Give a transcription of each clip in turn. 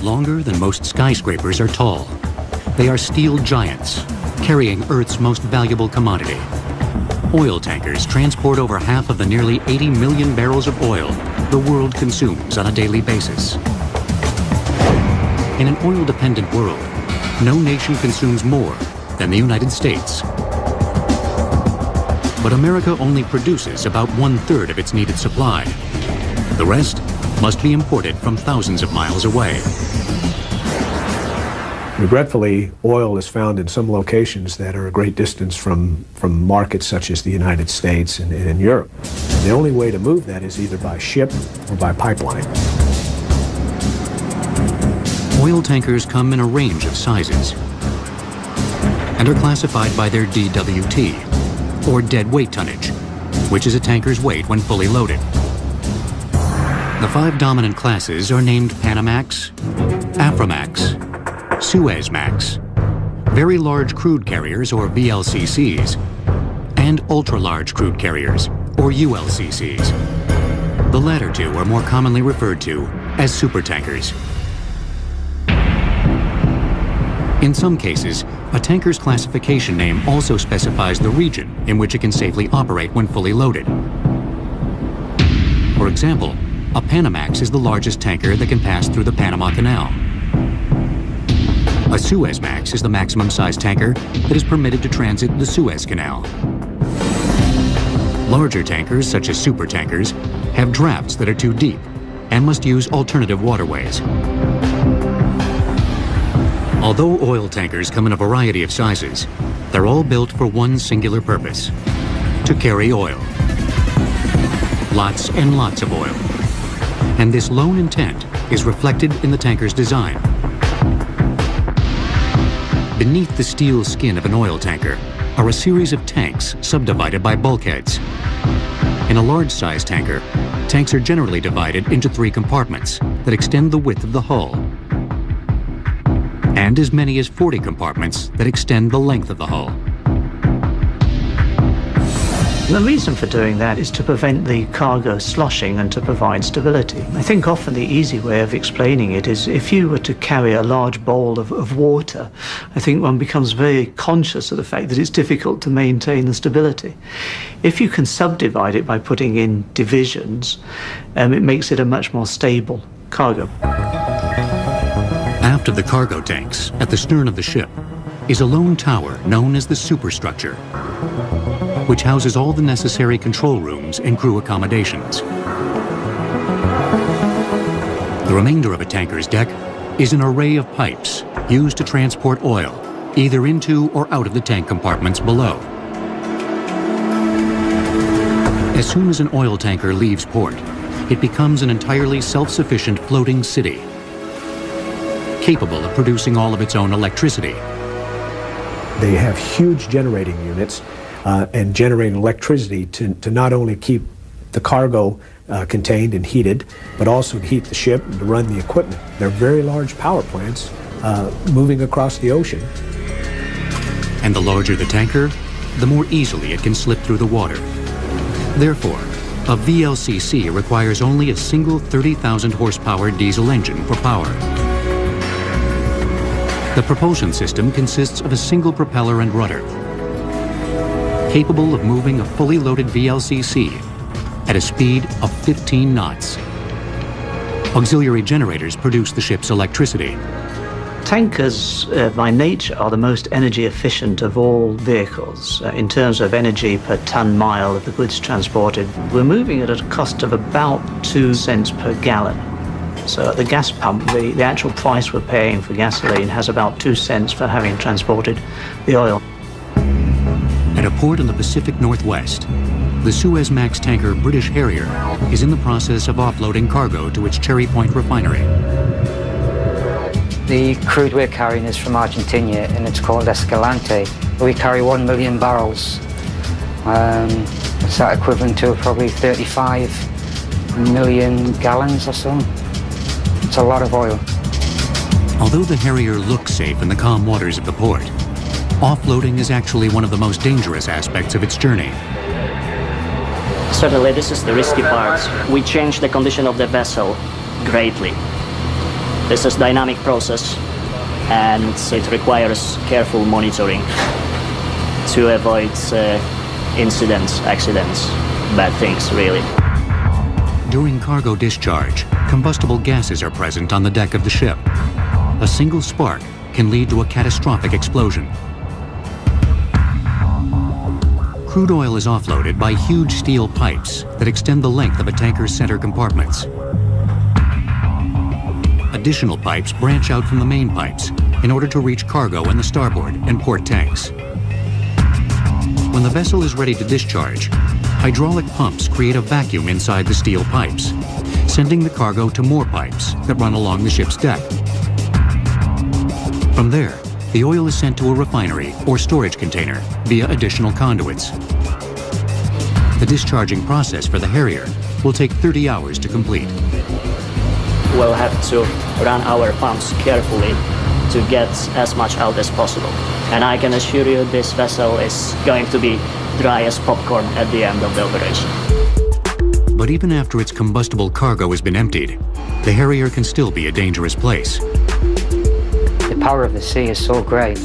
longer than most skyscrapers are tall. They are steel giants, carrying Earth's most valuable commodity. Oil tankers transport over half of the nearly 80 million barrels of oil the world consumes on a daily basis. In an oil-dependent world, no nation consumes more than the United States. But America only produces about 1/3 of its needed supply. The rest must be imported from thousands of miles away. Regretfully, oil is found in some locations that are a great distance from markets such as the United States and in Europe. And the only way to move that is either by ship or by pipeline. Oil tankers come in a range of sizes and are classified by their DWT, or dead weight tonnage, which is a tanker's weight when fully loaded. The 5 dominant classes are named Panamax, Aframax, Suezmax, very large crude carriers, or VLCCs, and ultra-large crude carriers, or ULCCs. The latter two are more commonly referred to as supertankers. In some cases, a tanker's classification name also specifies the region in which it can safely operate when fully loaded. For example, a Panamax is the largest tanker that can pass through the Panama Canal. A Suezmax is the maximum size tanker that is permitted to transit the Suez Canal. Larger tankers, such as supertankers, have drafts that are too deep and must use alternative waterways. Although oil tankers come in a variety of sizes, they're all built for one singular purpose: to carry oil. Lots and lots of oil. And this lone intent is reflected in the tanker's design. Beneath the steel skin of an oil tanker are a series of tanks subdivided by bulkheads. In a large-sized tanker, tanks are generally divided into 3 compartments that extend the width of the hull, and as many as 40 compartments that extend the length of the hull. The reason for doing that is to prevent the cargo sloshing and to provide stability. I think often the easy way of explaining it is if you were to carry a large bowl of water, I think one becomes very conscious of the fact that it's difficult to maintain the stability. If you can subdivide it by putting in divisions, it makes it a much more stable cargo. Aft of the cargo tanks, at the stern of the ship, is a lone tower known as the superstructure, which houses all the necessary control rooms and crew accommodations. The remainder of a tanker's deck is an array of pipes used to transport oil, either into or out of the tank compartments below. As soon as an oil tanker leaves port, it becomes an entirely self-sufficient floating city, capable of producing all of its own electricity. They have huge generating units and generate electricity to not only keep the cargo contained and heated, but also to heat the ship and to run the equipment. They're very large power plants moving across the ocean. And the larger the tanker, the more easily it can slip through the water. Therefore, a VLCC requires only a single 30,000 horsepower diesel engine for power. The propulsion system consists of a single propeller and rudder, capable of moving a fully loaded VLCC at a speed of 15 knots. Auxiliary generators produce the ship's electricity. Tankers, by nature, are the most energy efficient of all vehicles. In terms of energy per ton-mile of the goods transported, we're moving at a cost of about 2 cents per gallon. So at the gas pump, the actual price we're paying for gasoline has about 2 cents for having transported the oil. At a port in the Pacific Northwest, the Suezmax tanker British Harrier is in the process of offloading cargo to its Cherry Point refinery. The crude we're carrying is from Argentina and it's called Escalante. We carry 1 million barrels. It's that equivalent to probably 35 million gallons or so. It's a lot of oil. Although the Harrier looks safe in the calm waters of the port, offloading is actually one of the most dangerous aspects of its journey. Certainly, this is the risky part. We change the condition of the vessel greatly. This is a dynamic process, and it requires careful monitoring to avoid incidents, accidents, bad things, really. During cargo discharge, combustible gases are present on the deck of the ship. A single spark can lead to a catastrophic explosion. Crude oil is offloaded by huge steel pipes that extend the length of a tanker's center compartments. Additional pipes branch out from the main pipes in order to reach cargo in the starboard and port tanks. When the vessel is ready to discharge, hydraulic pumps create a vacuum inside the steel pipes, sending the cargo to more pipes that run along the ship's deck. From there, the oil is sent to a refinery or storage container via additional conduits. The discharging process for the Harrier will take 30 hours to complete. We'll have to run our pumps carefully to get as much out as possible. And I can assure you this vessel is going to be dry as popcorn at the end of the operation. But even after its combustible cargo has been emptied, the Harrier can still be a dangerous place. The power of the sea is so great.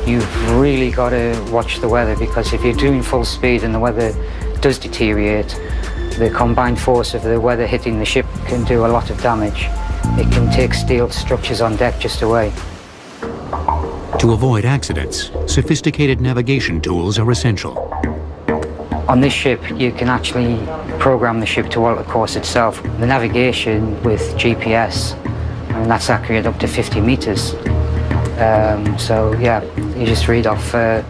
You've really got to watch the weather, because if you're doing full speed and the weather does deteriorate, the combined force of the weather hitting the ship can do a lot of damage. It can take steel structures on deck just away. To avoid accidents, sophisticated navigation tools are essential. On this ship, you can actually program the ship to alter course itself. The navigation with GPS, and that's accurate up to 50 meters. So yeah, you just read off a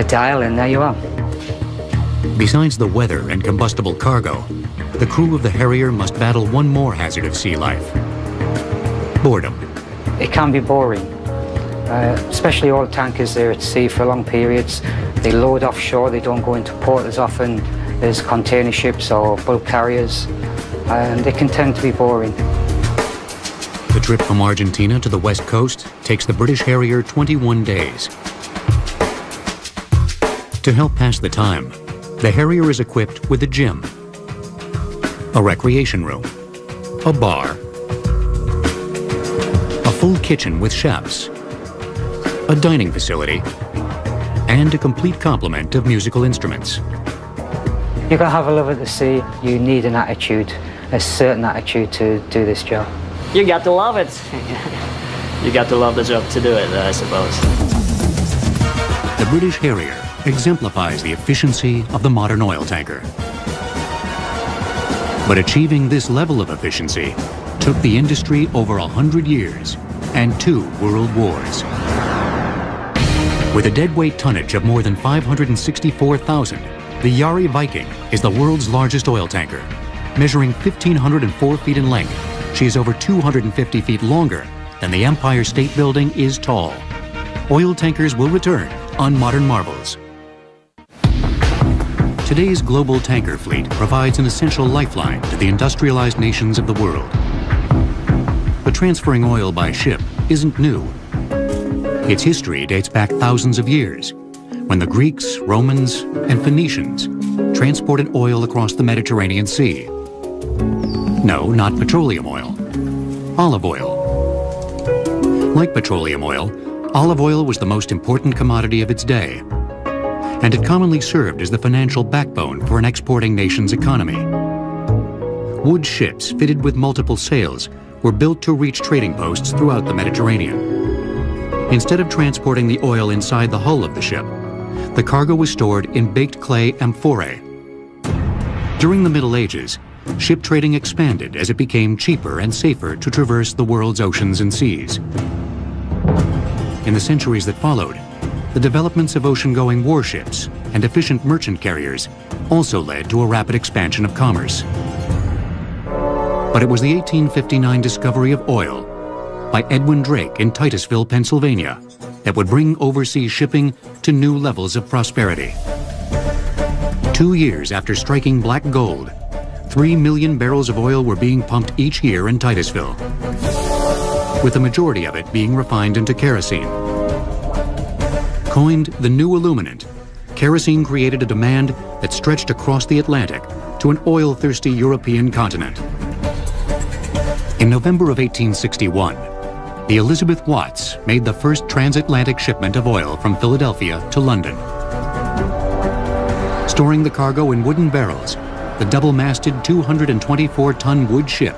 dial and there you are. Besides the weather and combustible cargo, the crew of the Harrier must battle one more hazard of sea life: boredom. It can be boring, especially oil tankers. They're at sea for long periods. They load offshore, they don't go into port as often as container ships or bulk carriers, and they can tend to be boring. The trip from Argentina to the west coast takes the British Harrier 21 days. To help pass the time, the Harrier is equipped with a gym, a recreation room, a bar, a full kitchen with chefs, a dining facility, and a complete complement of musical instruments. You've got to have a love at the sea. You need an attitude, a certain attitude to do this job. You got to love it. You got to love the job to do it, I suppose. The British Harrier exemplifies the efficiency of the modern oil tanker. But achieving this level of efficiency took the industry over 100 years and 2 world wars. With a deadweight tonnage of more than 564,000, the Yari Viking is the world's largest oil tanker. Measuring 1,504 feet in length, she is over 250 feet longer than the Empire State Building is tall. Oil tankers will return on Modern Marvels. Today's global tanker fleet provides an essential lifeline to the industrialized nations of the world. But transferring oil by ship isn't new. Its history dates back thousands of years, when the Greeks, Romans, and Phoenicians transported oil across the Mediterranean Sea. No, not petroleum oil. Olive oil. Like petroleum oil, olive oil was the most important commodity of its day, and it commonly served as the financial backbone for an exporting nation's economy. Wood ships fitted with multiple sails were built to reach trading posts throughout the Mediterranean. Instead of transporting the oil inside the hull of the ship, the cargo was stored in baked clay amphorae. During the Middle Ages, ship trading expanded as it became cheaper and safer to traverse the world's oceans and seas. In the centuries that followed, the developments of ocean-going warships and efficient merchant carriers also led to a rapid expansion of commerce. But it was the 1859 discovery of oil by Edwin Drake in Titusville, Pennsylvania, that would bring overseas shipping to new levels of prosperity. 2 years after striking black gold, 3 million barrels of oil were being pumped each year in Titusville, with the majority of it being refined into kerosene. Coined the new illuminant, kerosene created a demand that stretched across the Atlantic to an oil-thirsty European continent. In November of 1861, the Elizabeth Watts made the first transatlantic shipment of oil from Philadelphia to London. Storing the cargo in wooden barrels, the double-masted 224-ton wood ship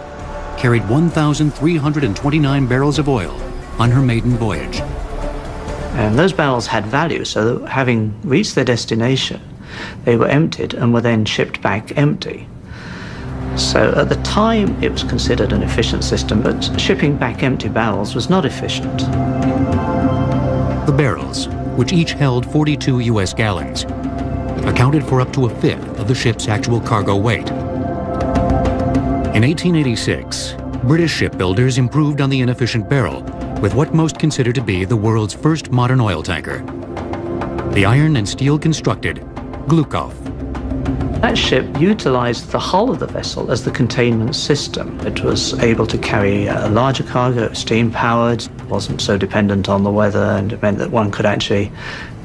carried 1,329 barrels of oil on her maiden voyage. And those barrels had value, so that having reached their destination, they were emptied and were then shipped back empty. So at the time, it was considered an efficient system, but shipping back empty barrels was not efficient. The barrels, which each held 42 U.S. gallons, accounted for up to a fifth of the ship's actual cargo weight. In 1886, British shipbuilders improved on the inefficient barrel with what most consider to be the world's first modern oil tanker, the iron and steel constructed Glukov. That ship utilized the hull of the vessel as the containment system. It was able to carry a larger cargo, steam-powered, wasn't so dependent on the weather, and it meant that one could actually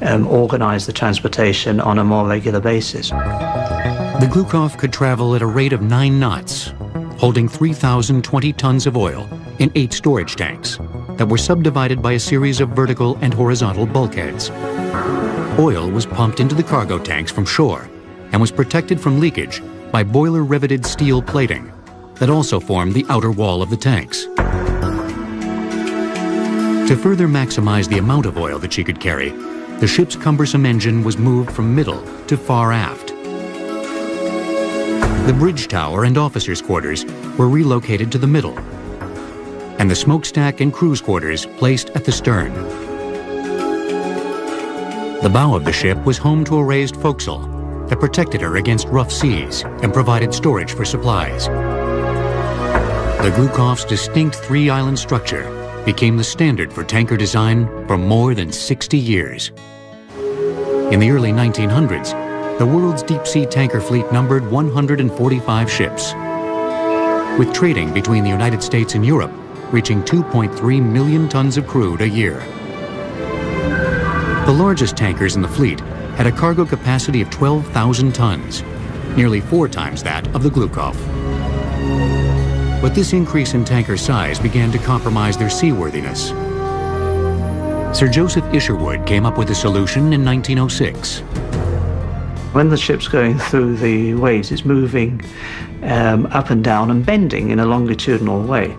organize the transportation on a more regular basis. The Glukov could travel at a rate of 9 knots, holding 3,020 tons of oil in 8 storage tanks that were subdivided by a series of vertical and horizontal bulkheads. Oil was pumped into the cargo tanks from shore and was protected from leakage by boiler-riveted steel plating that also formed the outer wall of the tanks. To further maximize the amount of oil that she could carry, the ship's cumbersome engine was moved from middle to far aft. The bridge tower and officers' quarters were relocated to the middle, and the smokestack and crew's quarters placed at the stern. The bow of the ship was home to a raised forecastle that protected her against rough seas and provided storage for supplies. The Glukov's distinct 3-island structure became the standard for tanker design for more than 60 years. In the early 1900s, the world's deep-sea tanker fleet numbered 145 ships, with trading between the United States and Europe reaching 2.3 million tons of crude a year. The largest tankers in the fleet had a cargo capacity of 12,000 tons, nearly 4 times that of the Glukov. But this increase in tanker size began to compromise their seaworthiness. Sir Joseph Isherwood came up with a solution in 1906. When the ship's going through the waves, it's moving up and down and bending in a longitudinal way.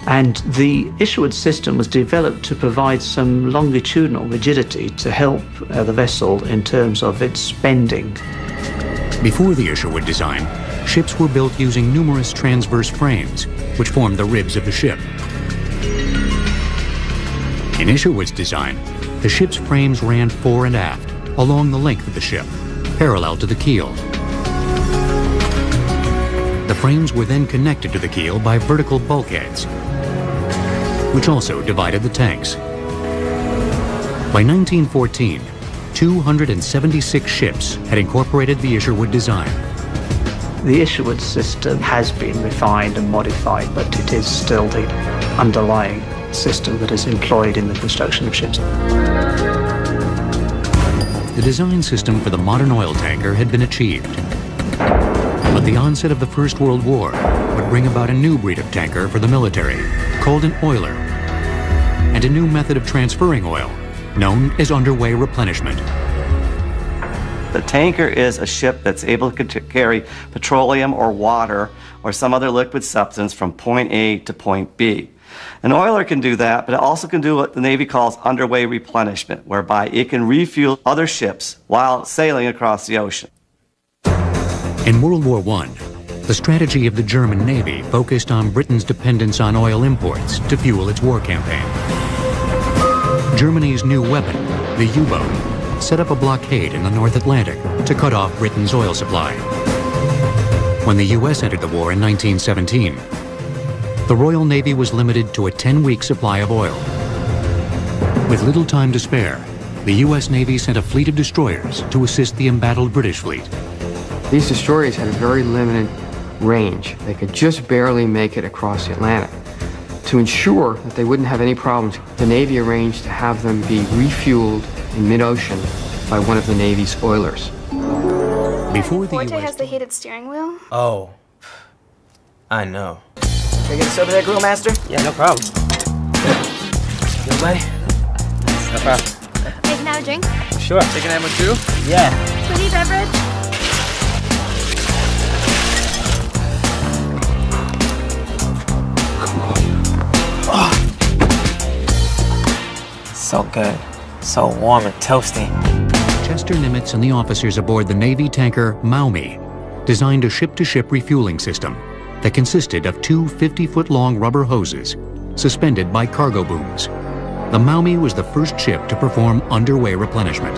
And the Isherwood system was developed to provide some longitudinal rigidity to help the vessel in terms of its bending. Before the Isherwood design, ships were built using numerous transverse frames, which formed the ribs of the ship. In Isherwood's design, the ship's frames ran fore and aft along the length of the ship, parallel to the keel. The frames were then connected to the keel by vertical bulkheads, which also divided the tanks. By 1914, 276 ships had incorporated the Isherwood design. The Isherwood system has been refined and modified, but it is still the underlying system that is employed in the construction of ships. The design system for the modern oil tanker had been achieved. But the onset of the First World War would bring about a new breed of tanker for the military, called an oiler, and a new method of transferring oil, known as underway replenishment. The tanker is a ship that's able to carry petroleum or water or some other liquid substance from point A to point B. An oiler can do that, but it also can do what the Navy calls underway replenishment, whereby it can refuel other ships while sailing across the ocean. In World War I, the strategy of the German Navy focused on Britain's dependence on oil imports to fuel its war campaign. Germany's new weapon, the U-boat, set up a blockade in the North Atlantic to cut off Britain's oil supply. When the U.S. entered the war in 1917, the Royal Navy was limited to a 10-week supply of oil. With little time to spare, the U.S. Navy sent a fleet of destroyers to assist the embattled British fleet. These destroyers had a very limited range. They could just barely make it across the Atlantic. To ensure that they wouldn't have any problems, the Navy arranged to have them be refueled in mid-ocean by one of the Navy's oilers. Before the Forte US has the heated steering wheel? Oh, I know. Can I get a soda there, Grill Master? Yeah, no problem. Good, buddy? No problem. Hey, can I have a drink? Sure. Taking ammo too? Yeah. Sweetie beverage? Oh. So good. So warm and toasty. Chester Nimitz and the officers aboard the Navy tanker Maumee designed a ship-to-ship refueling system that consisted of two 50-foot-long rubber hoses suspended by cargo booms. The Maumee was the first ship to perform underway replenishment.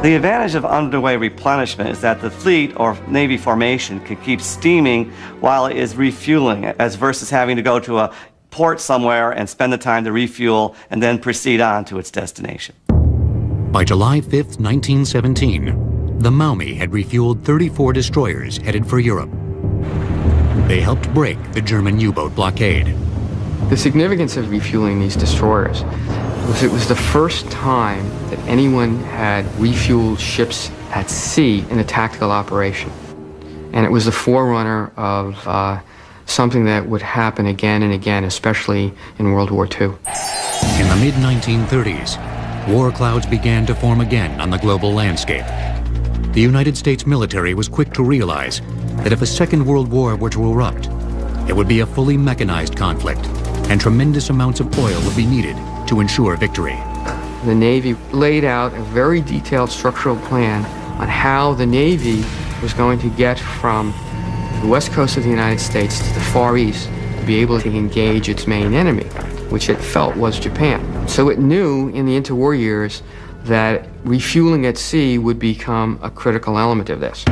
The advantage of underway replenishment is that the fleet or Navy formation can keep steaming while it is refueling, as versus having to go to a port somewhere and spend the time to refuel and then proceed on to its destination. By July 5, 1917, the Maumee had refueled 34 destroyers headed for Europe. They helped break the German U-boat blockade. The significance of refueling these destroyers was it was the first time that anyone had refueled ships at sea in a tactical operation. And it was the forerunner of something that would happen again and again, especially in World War II. In the mid-1930s, war clouds began to form again on the global landscape. The United States military was quick to realize that if a Second World War were to erupt, it would be a fully mechanized conflict, and tremendous amounts of oil would be needed to ensure victory. The Navy laid out a very detailed structural plan on how the Navy was going to get from the west coast of the United States to the Far East to be able to engage its main enemy, which it felt was Japan. So it knew in the interwar years that refueling at sea would become a critical element of this.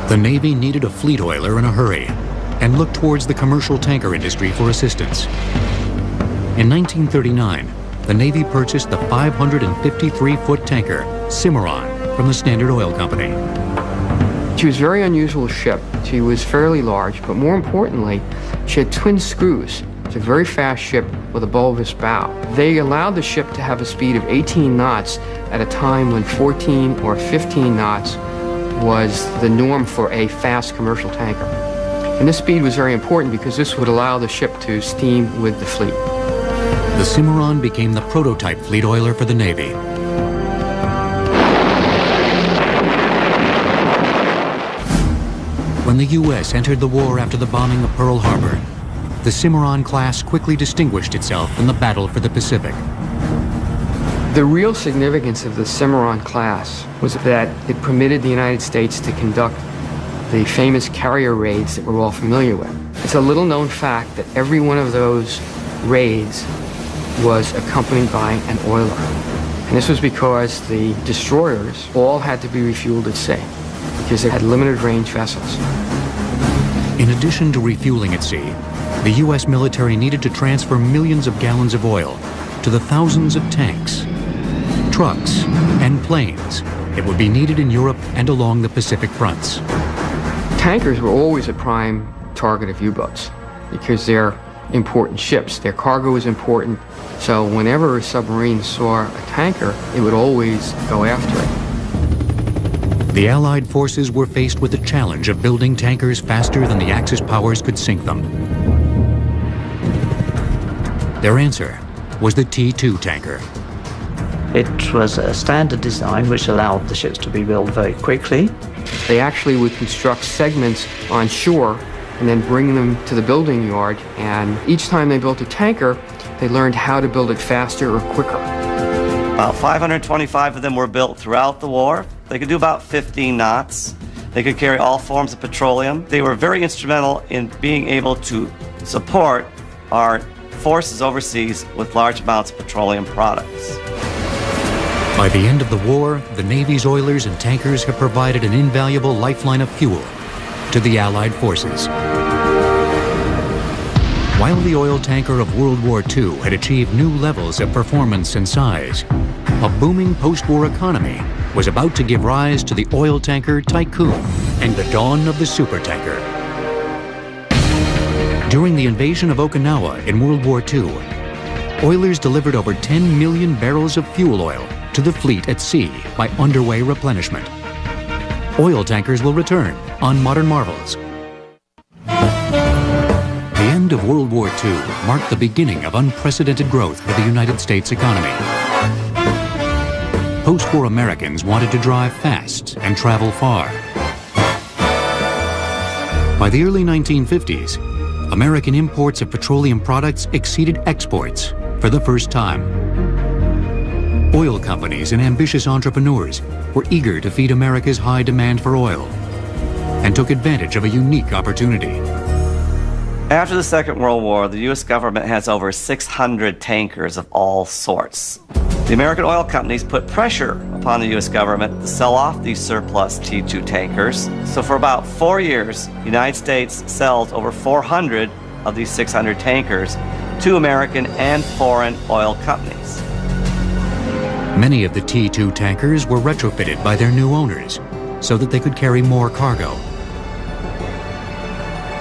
The Navy needed a fleet oiler in a hurry and looked towards the commercial tanker industry for assistance. In 1939, the Navy purchased the 553-foot tanker Cimarron from the Standard Oil Company. She was a very unusual ship. She was fairly large, but more importantly, she had twin screws. It's a very fast ship with a bulbous bow. They allowed the ship to have a speed of 18 knots at a time when 14 or 15 knots was the norm for a fast commercial tanker. And this speed was very important because this would allow the ship to steam with the fleet. The Cimarron became the prototype fleet oiler for the Navy. When the U.S. entered the war after the bombing of Pearl Harbor, the Cimarron class quickly distinguished itself in the battle for the Pacific. The real significance of the Cimarron class was that it permitted the United States to conduct the famous carrier raids that we're all familiar with. It's a little known fact that every one of those raids was accompanied by an oiler. And this was because the destroyers all had to be refueled at sea because they had limited range vessels. In addition to refueling at sea, the U.S. military needed to transfer millions of gallons of oil to the thousands of tanks, trucks, and planes that would be needed in Europe and along the Pacific fronts. Tankers were always a prime target of U-boats because they're important ships. Their cargo was important, so whenever a submarine saw a tanker, it would always go after it. The Allied forces were faced with the challenge of building tankers faster than the Axis powers could sink them. Their answer was the T-2 tanker. It was a standard design which allowed the ships to be built very quickly. They actually would construct segments on shore and then bring them to the building yard, and each time they built a tanker, they learned how to build it faster or quicker. About 525 of them were built throughout the war. They could do about 15 knots. They could carry all forms of petroleum. They were very instrumental in being able to support our forces overseas with large amounts of petroleum products. By the end of the war, the Navy's oilers and tankers have provided an invaluable lifeline of fuel to the Allied forces. While the oil tanker of World War II had achieved new levels of performance and size, a booming post-war economy was about to give rise to the oil tanker tycoon and the dawn of the supertanker. During the invasion of Okinawa in World War II, oilers delivered over 10 million barrels of fuel oil to the fleet at sea by underway replenishment. Oil tankers will return on Modern Marvels. The end of World War II marked the beginning of unprecedented growth for the United States economy. Post-war Americans wanted to drive fast and travel far. By the early 1950s, American imports of petroleum products exceeded exports for the first time. Oil companies and ambitious entrepreneurs were eager to feed America's high demand for oil and took advantage of a unique opportunity. After the Second World War, the U.S. government has over 600 tankers of all sorts. The American oil companies put pressure upon the U.S. government to sell off these surplus T2 tankers. So for about 4 years, the United States sells over 400 of these 600 tankers to American and foreign oil companies. Many of the T2 tankers were retrofitted by their new owners so that they could carry more cargo.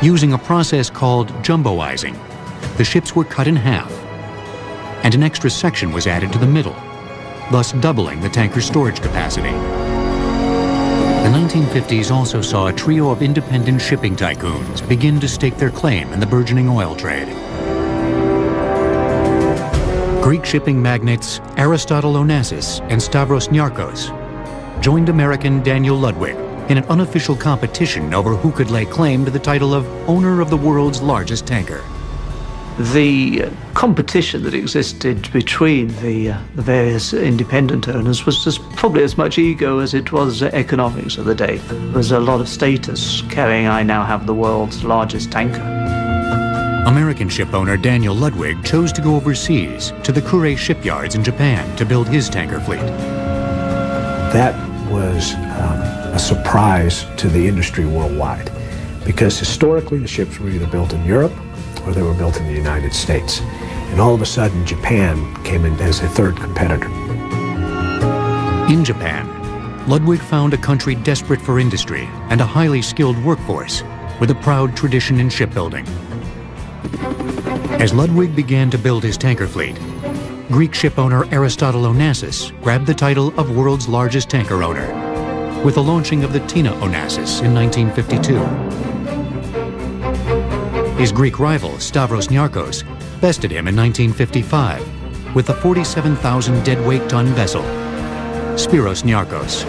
Using a process called jumboizing, the ships were cut in half, and an extra section was added to the middle, thus doubling the tanker's storage capacity. The 1950s also saw a trio of independent shipping tycoons begin to stake their claim in the burgeoning oil trade. Greek shipping magnates Aristotle Onassis and Stavros Niarchos joined American Daniel Ludwig in an unofficial competition over who could lay claim to the title of owner of the world's largest tanker. The competition that existed between the various independent owners was just probably as much ego as it was economics of the day. There was a lot of status carrying I now have the world's largest tanker. American ship owner Daniel Ludwig chose to go overseas to the Kure shipyards in Japan to build his tanker fleet. That was a surprise to the industry worldwide, because historically the ships were either built in Europe or they were built in the United States. And all of a sudden Japan came in as a third competitor. In Japan, Ludwig found a country desperate for industry and a highly skilled workforce with a proud tradition in shipbuilding. As Ludwig began to build his tanker fleet, Greek ship owner Aristotle Onassis grabbed the title of world's largest tanker owner with the launching of the Tina Onassis in 1952. His Greek rival, Stavros Niarchos, bested him in 1955 with the 47,000 deadweight ton vessel, Spiros Niarchos.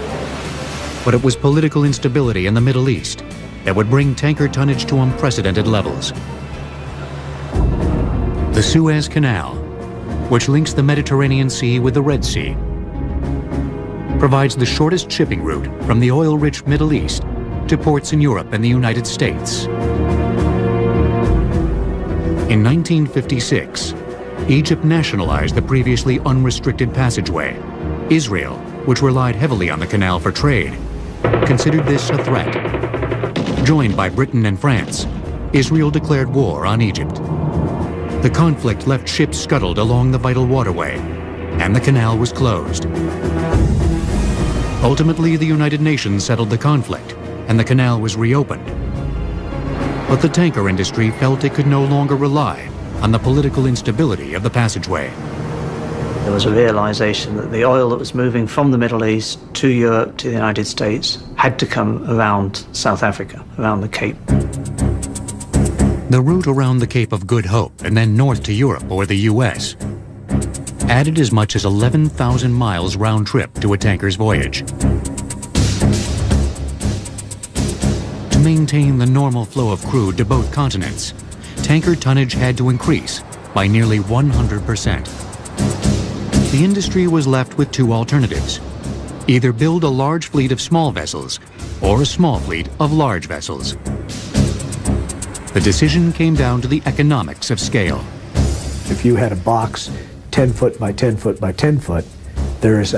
But it was political instability in the Middle East that would bring tanker tonnage to unprecedented levels. The Suez Canal, which links the Mediterranean Sea with the Red Sea, provides the shortest shipping route from the oil-rich Middle East to ports in Europe and the United States. In 1956, Egypt nationalized the previously unrestricted passageway. Israel, which relied heavily on the canal for trade, considered this a threat. Joined by Britain and France, Israel declared war on Egypt. The conflict left ships scuttled along the vital waterway, and the canal was closed. Ultimately, the United Nations settled the conflict, and the canal was reopened. But the tanker industry felt it could no longer rely on the political instability of the passageway. There was a realization that the oil that was moving from the Middle East to Europe, to the United States, had to come around South Africa, around the Cape. The route around the Cape of Good Hope and then north to Europe or the US added as much as 11,000 miles round trip to a tanker's voyage. To maintain the normal flow of crude to both continents, tanker tonnage had to increase by nearly 100%. The industry was left with two alternatives: either build a large fleet of small vessels or a small fleet of large vessels. The decision came down to the economics of scale. If you had a box 10 foot by 10 foot by 10 foot, there is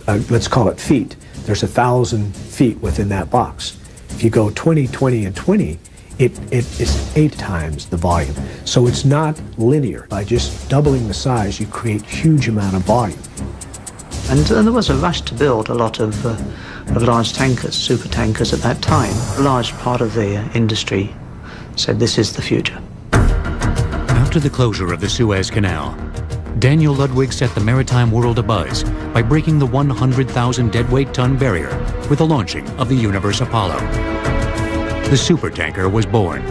let's call it feet. There's 1,000 feet within that box. If you go 20, 20, and 20, it is 8 times the volume. So it's not linear. By just doubling the size, you create huge amount of volume. And there was a rush to build a lot of large tankers, super tankers at that time. A large part of the industry said this is the future. After the closure of the Suez Canal, Daniel Ludwig set the maritime world abuzz by breaking the 100,000 deadweight ton barrier with the launching of the Universe Apollo. The supertanker was born.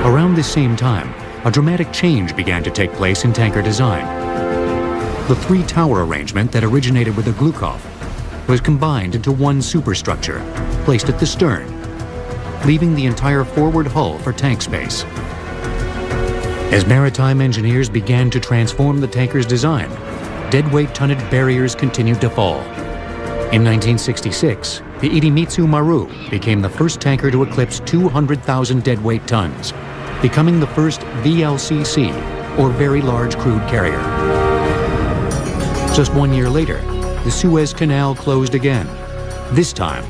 Around this same time, a dramatic change began to take place in tanker design. The three-tower arrangement that originated with the Glukov was combined into one superstructure, placed at the stern, leaving the entire forward hull for tank space. As maritime engineers began to transform the tanker's design, deadweight tonnage barriers continued to fall. In 1966, the Idemitsu Maru became the first tanker to eclipse 200,000 deadweight tons, becoming the first VLCC, or Very Large Crude Carrier. Just 1 year later, the Suez Canal closed again, this time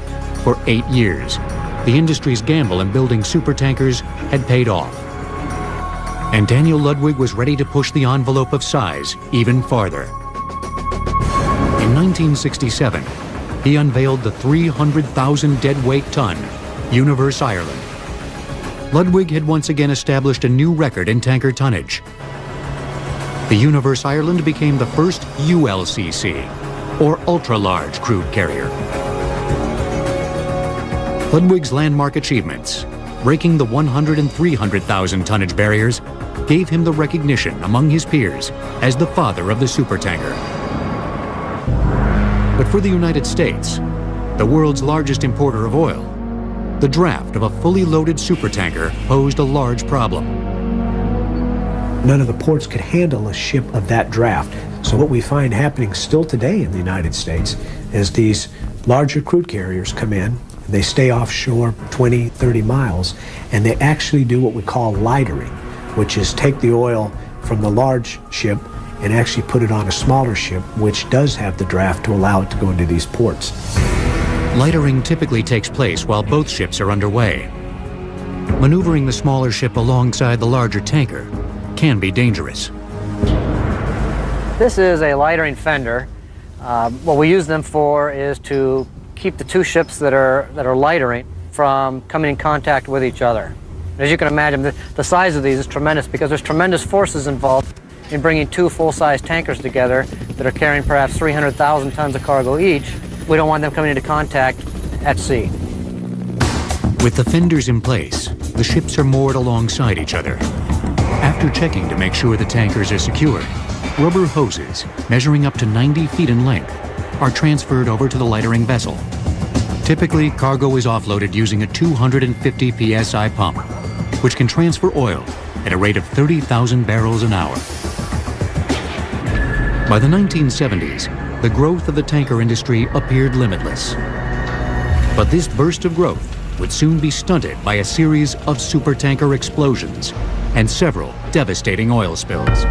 for 8 years. The industry's gamble in building supertankers had paid off. And Daniel Ludwig was ready to push the envelope of size even farther. In 1967, he unveiled the 300,000 deadweight ton Universe Ireland. Ludwig had once again established a new record in tanker tonnage. The Universe Ireland became the first ULCC, or ultra-large crude carrier. Ludwig's landmark achievements, breaking the 100 and 300,000 tonnage barriers, gave him the recognition among his peers as the father of the supertanker. But for the United States, the world's largest importer of oil, the draft of a fully loaded supertanker posed a large problem. None of the ports could handle a ship of that draft. So what we find happening still today in the United States is these larger crude carriers come in, they stay offshore 20, 30 miles, and they actually do what we call lightering, which is take the oil from the large ship and actually put it on a smaller ship, which does have the draft to allow it to go into these ports. Lightering typically takes place while both ships are underway. Maneuvering the smaller ship alongside the larger tanker can be dangerous. This is a lightering fender. What we use them for is to keep the two ships that are lightering from coming in contact with each other. As you can imagine, the size of these is tremendous because there's tremendous forces involved in bringing two full-size tankers together that are carrying perhaps 300,000 tons of cargo each. We don't want them coming into contact at sea. With the fenders in place, the ships are moored alongside each other. After checking to make sure the tankers are secured, rubber hoses, measuring up to 90 feet in length, are transferred over to the lightering vessel. Typically, cargo is offloaded using a 250 psi pump, which can transfer oil at a rate of 30,000 barrels an hour. By the 1970s, the growth of the tanker industry appeared limitless. But this burst of growth would soon be stunted by a series of supertanker explosions and several devastating oil spills.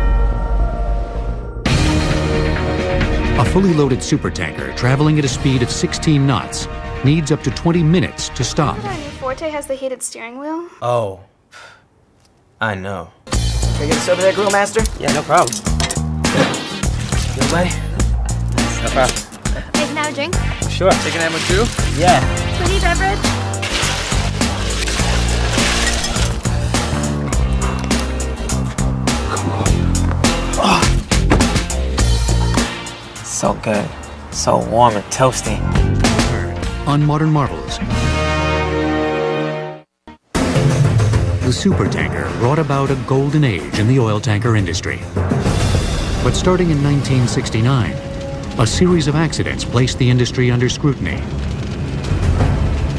A fully loaded supertanker traveling at a speed of 16 knots needs up to 20 minutes to stop. Our new Forte has the heated steering wheel. Oh, I know. Can I get us over there, Grill Master? Yeah, no problem. Good, buddy? No problem. Hey, can I have a drink? Sure. Taking ammo too? Yeah. Pretty beverage? So good. So warm and toasty. On Modern Marvels, the supertanker brought about a golden age in the oil tanker industry. But starting in 1969, a series of accidents placed the industry under scrutiny.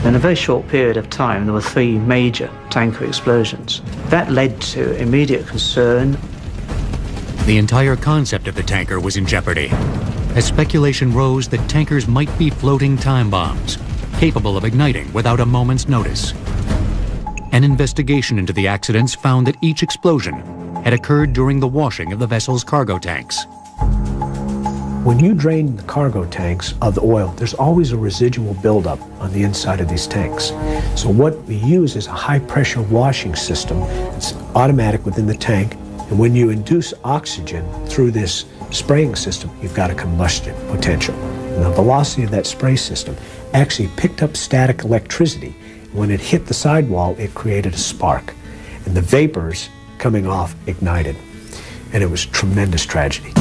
In a very short period of time, there were 3 major tanker explosions. That led to immediate concern. The entire concept of the tanker was in jeopardy, as speculation rose that tankers might be floating time bombs, capable of igniting without a moment's notice. An investigation into the accidents found that each explosion had occurred during the washing of the vessel's cargo tanks. When you drain the cargo tanks of the oil, there's always a residual buildup on the inside of these tanks. So what we use is a high-pressure washing system. It's automatic within the tank, and when you induce oxygen through this spraying system, you've got a combustion potential. And the velocity of that spray system actually picked up static electricity. When it hit the sidewall, it created a spark, and the vapors coming off ignited. And it was tremendous tragedy.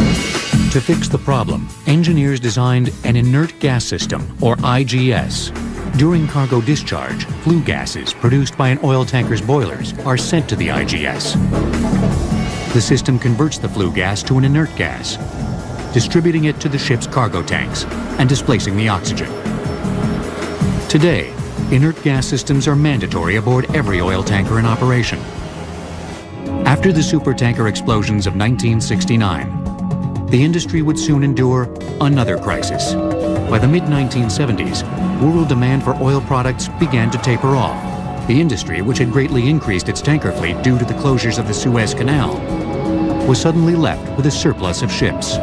To fix the problem, engineers designed an inert gas system, or IGS, During cargo discharge, flue gases produced by an oil tanker's boilers are sent to the IGS. The system converts the flue gas to an inert gas, distributing it to the ship's cargo tanks and displacing the oxygen. Today, inert gas systems are mandatory aboard every oil tanker in operation. After the supertanker explosions of 1969, the industry would soon endure another crisis. By the mid-1970s, world demand for oil products began to taper off. The industry, which had greatly increased its tanker fleet due to the closures of the Suez Canal, was suddenly left with a surplus of ships.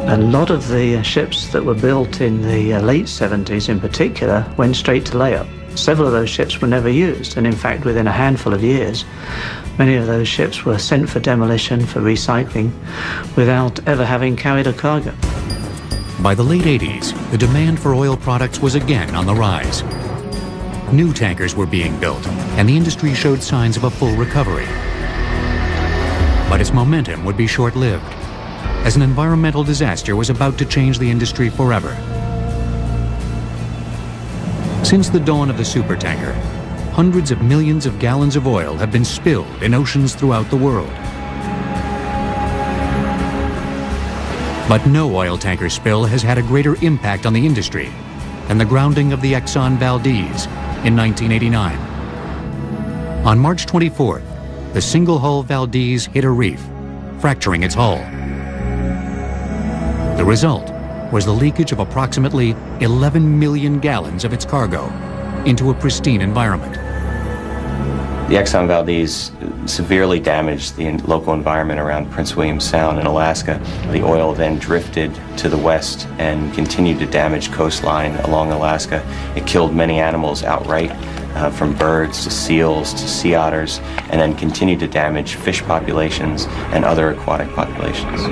A lot of the ships that were built in the late 70s in particular went straight to layup. Several of those ships were never used, and in fact within a handful of years many of those ships were sent for demolition, for recycling, without ever having carried a cargo. By the late 80s, the demand for oil products was again on the rise. New tankers were being built, and the industry showed signs of a full recovery. But its momentum would be short-lived, as an environmental disaster was about to change the industry forever. Since the dawn of the supertanker, hundreds of millions of gallons of oil have been spilled in oceans throughout the world. But no oil tanker spill has had a greater impact on the industry than the grounding of the Exxon Valdez in 1989. On March 24th, the single-hull Valdez hit a reef, fracturing its hull. The result was the leakage of approximately 11 million gallons of its cargo into a pristine environment. The Exxon Valdez severely damaged the local environment around Prince William Sound in Alaska. The oil then drifted to the west and continued to damage coastline along Alaska. It killed many animals outright, from birds to seals to sea otters, and then continued to damage fish populations and other aquatic populations.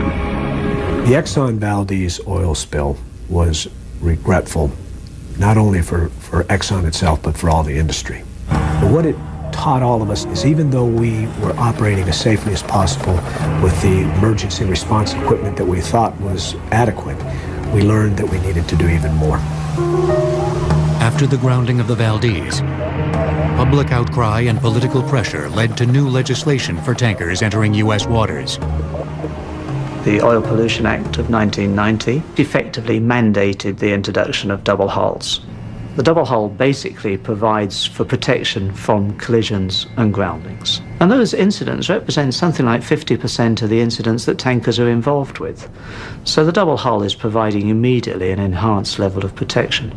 The Exxon Valdez oil spill was regretful, not only for Exxon itself, but for all the industry. But what it taught all of us is even though we were operating as safely as possible with the emergency response equipment that we thought was adequate, we learned that we needed to do even more. After the grounding of the Valdez, public outcry and political pressure led to new legislation for tankers entering U.S. waters. The Oil Pollution Act of 1990 effectively mandated the introduction of double hulls. The double hull basically provides for protection from collisions and groundings. And those incidents represent something like 50% of the incidents that tankers are involved with. So the double hull is providing immediately an enhanced level of protection.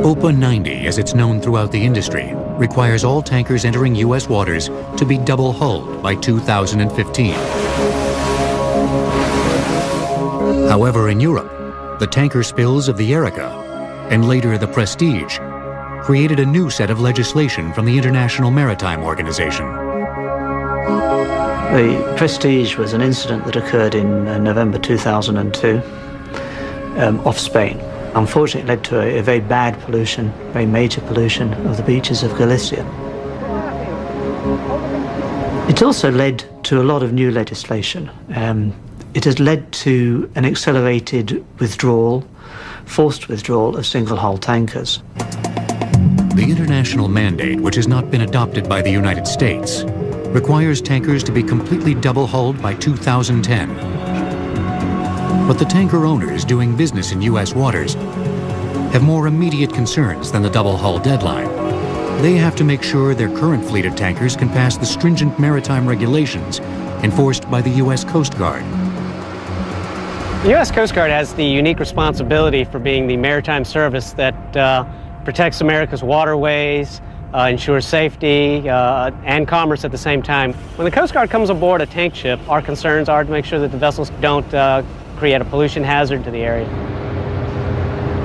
OPA 90, as it's known throughout the industry, requires all tankers entering U.S. waters to be double-hulled by 2015. However, in Europe, the tanker spills of the Erika and later the Prestige created a new set of legislation from the International Maritime Organization. The Prestige was an incident that occurred in November 2002 off Spain. Unfortunately, it led to a very bad pollution, very major pollution of the beaches of Galicia. It also led to a lot of new legislation. It has led to an accelerated withdrawal, forced withdrawal of single-hull tankers. The international mandate, which has not been adopted by the United States, requires tankers to be completely double-hulled by 2010. But the tanker owners doing business in U.S. waters have more immediate concerns than the double-hull deadline. They have to make sure their current fleet of tankers can pass the stringent maritime regulations enforced by the U.S. Coast Guard. The U.S. Coast Guard has the unique responsibility for being the maritime service that protects America's waterways, ensures safety and commerce at the same time. When the Coast Guard comes aboard a tank ship, our concerns are to make sure that the vessels don't create a pollution hazard to the area.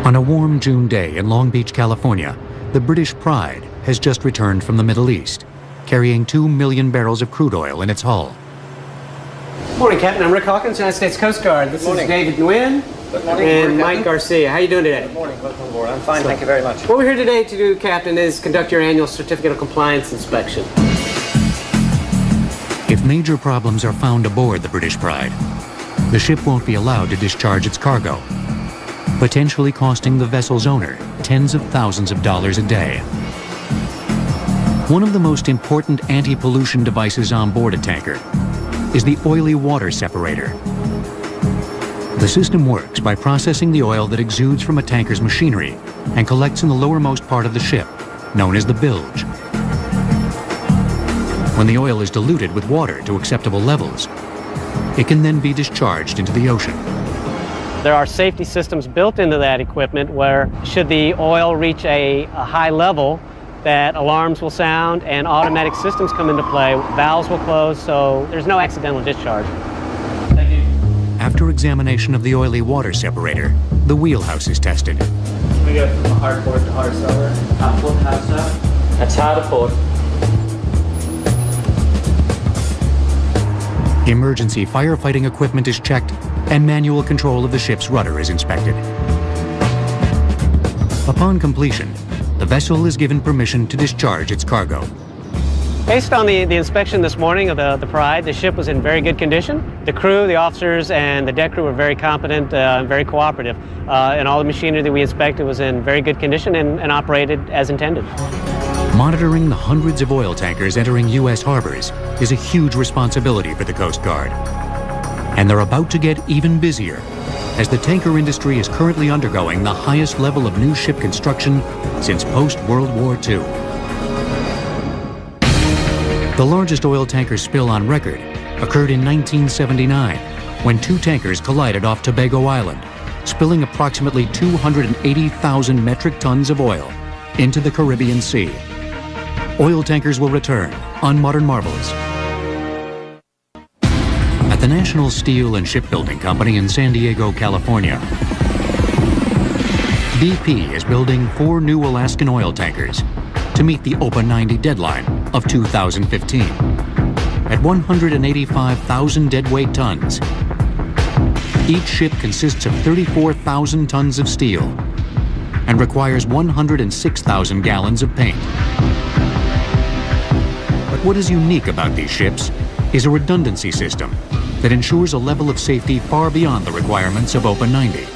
On a warm June day in Long Beach, California, the British Pride has just returned from the Middle East, carrying 2 million barrels of crude oil in its hull. Morning, Captain. I'm Rick Hawkins, United States Coast Guard. This is David Nguyen and Mike Garcia. How are you doing today? Good morning. Welcome aboard. I'm fine, thank you very much. What we're here today to do, Captain, is conduct your annual Certificate of Compliance inspection. If major problems are found aboard the British Pride, the ship won't be allowed to discharge its cargo. potentially costing the vessel's owner tens of thousands of dollars a day. One of the most important anti-pollution devices on board a tanker is the oily water separator. The system works by processing the oil that exudes from a tanker's machinery and collects in the lowermost part of the ship, known as the bilge. When the oil is diluted with water to acceptable levels, it can then be discharged into the ocean. There are safety systems built into that equipment where, should the oil reach a high level, that alarms will sound and automatic systems come into play. Valves will close, so there's no accidental discharge. Thank you. After examination of the oily water separator, the wheelhouse is tested. We go from hard port to hard cellar. Hard port, hard cellar. That's hard port. Emergency firefighting equipment is checked, and manual control of the ship's rudder is inspected. Upon completion, the vessel is given permission to discharge its cargo. Based on the inspection this morning of the Pride, the ship was in very good condition. The crew, the officers, and the deck crew were very competent and very cooperative. And all the machinery that we inspected was in very good condition and operated as intended. Monitoring the hundreds of oil tankers entering U.S. harbors is a huge responsibility for the Coast Guard. And they're about to get even busier, as the tanker industry is currently undergoing the highest level of new ship construction since post-World War II. The largest oil tanker spill on record occurred in 1979, when two tankers collided off Tobago Island, spilling approximately 280,000 metric tons of oil into the Caribbean Sea. Oil tankers will return on Modern Marvels. At the National Steel and Shipbuilding Company in San Diego, California, BP is building 4 new Alaskan oil tankers to meet the OPA 90 deadline of 2015. At 185,000 deadweight tons, each ship consists of 34,000 tons of steel and requires 106,000 gallons of paint. But what is unique about these ships is a redundancy system that ensures a level of safety far beyond the requirements of OPA 90.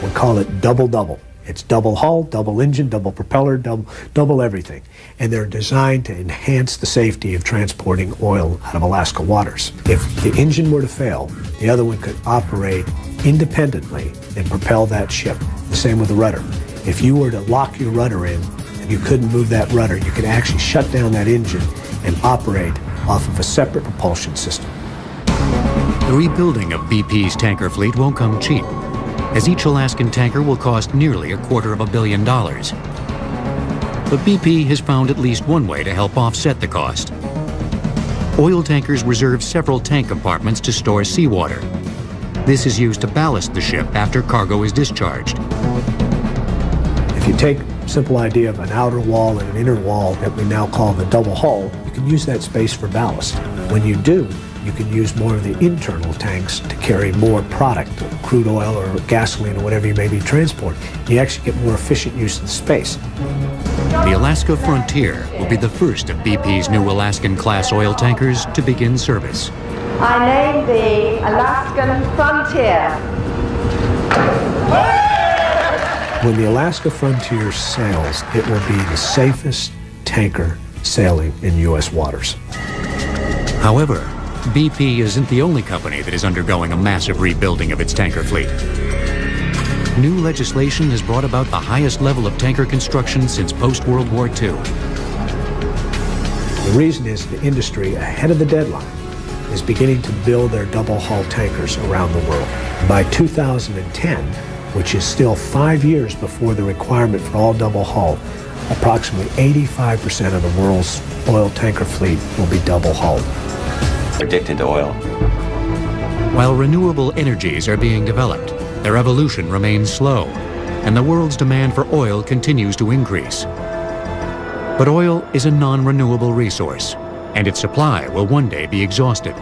We call it double-double. It's double hull, double engine, double propeller, double everything. And they're designed to enhance the safety of transporting oil out of Alaska waters. If the engine were to fail, the other one could operate independently and propel that ship. The same with the rudder. If you were to lock your rudder in and you couldn't move that rudder, you could actually shut down that engine and operate off of a separate propulsion system. The rebuilding of BP's tanker fleet won't come cheap, as each Alaskan tanker will cost nearly $250 million. But BP has found at least one way to help offset the cost. Oil tankers reserve several tank compartments to store seawater. This is used to ballast the ship after cargo is discharged. If you take a simple idea of an outer wall and an inner wall that we now call the double hull, you can use that space for ballast. When you do, you can use more of the internal tanks to carry more product, crude oil or gasoline or whatever you may be transporting. You actually get more efficient use of the space. The Alaska Frontier will be the first of BP's new Alaskan-class oil tankers to begin service. I named the Alaskan Frontier. When the Alaska Frontier sails, it will be the safest tanker sailing in U.S. waters. However, BP isn't the only company that is undergoing a massive rebuilding of its tanker fleet. New legislation has brought about the highest level of tanker construction since post-World War II. The reason is the industry, ahead of the deadline, is beginning to build their double-hull tankers around the world. By 2010, which is still 5 years before the requirement for all double-hull, approximately 85% of the world's oil tanker fleet will be double-hulled. Addicted to oil. While renewable energies are being developed, their evolution remains slow, and the world's demand for oil continues to increase. But oil is a non-renewable resource, and its supply will one day be exhausted.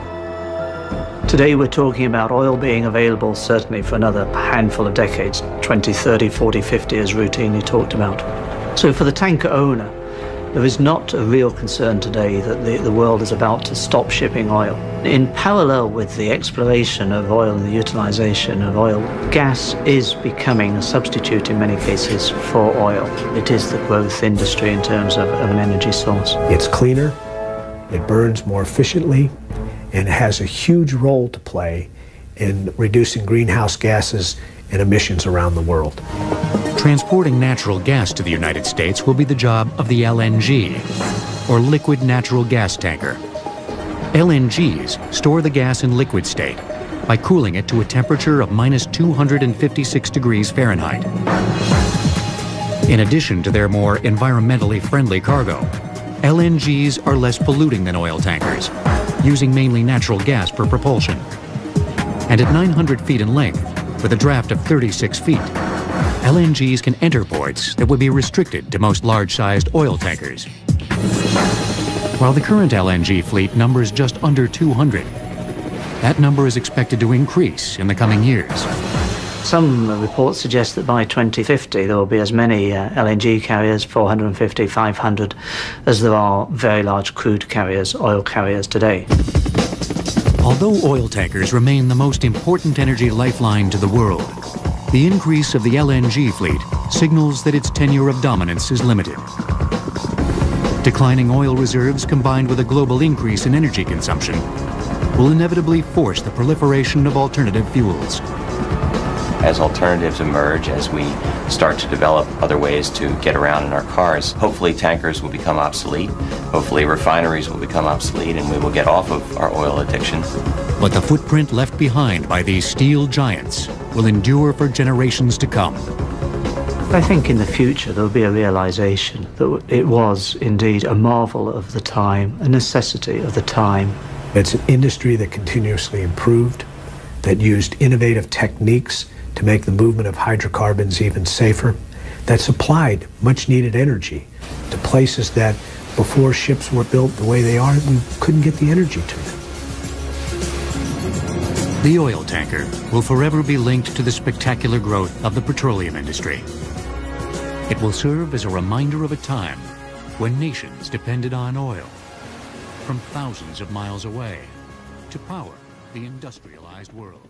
Today we're talking about oil being available certainly for another handful of decades, 20, 30, 40, 50 as routinely talked about. So for the tanker owner, There is not a real concern today that the world is about to stop shipping oil. In parallel with the exploration of oil and the utilization of oil, gas is becoming a substitute in many cases for oil. It is the growth industry in terms of an energy source. It's cleaner, it burns more efficiently, and has a huge role to play in reducing greenhouse gases and emissions around the world. Transporting natural gas to the United States will be the job of the LNG, or liquid natural gas tanker. LNGs store the gas in liquid state by cooling it to a temperature of minus 256 degrees Fahrenheit. In addition to their more environmentally friendly cargo, LNGs are less polluting than oil tankers, using mainly natural gas for propulsion. And at 900 feet in length, with a draft of 36 feet, LNGs can enter ports that would be restricted to most large-sized oil tankers. While the current LNG fleet numbers just under 200, that number is expected to increase in the coming years. Some reports suggest that by 2050 there will be as many LNG carriers, 450, 500, as there are very large crude carriers, oil carriers today. Although oil tankers remain the most important energy lifeline to the world, the increase of the LNG fleet signals that its tenure of dominance is limited. Declining oil reserves combined with a global increase in energy consumption will inevitably force the proliferation of alternative fuels. As alternatives emerge, as we start to develop other ways to get around in our cars, hopefully tankers will become obsolete, hopefully refineries will become obsolete, and we will get off of our oil addiction. But the footprint left behind by these steel giants will endure for generations to come. I think in the future there will be a realization that it was indeed a marvel of the time, a necessity of the time. It's an industry that continuously improved, that used innovative techniques to make the movement of hydrocarbons even safer, that supplied much needed energy to places that before ships were built the way they are, we couldn't get the energy to them. The oil tanker will forever be linked to the spectacular growth of the petroleum industry. It will serve as a reminder of a time when nations depended on oil from thousands of miles away to power the industrialized world.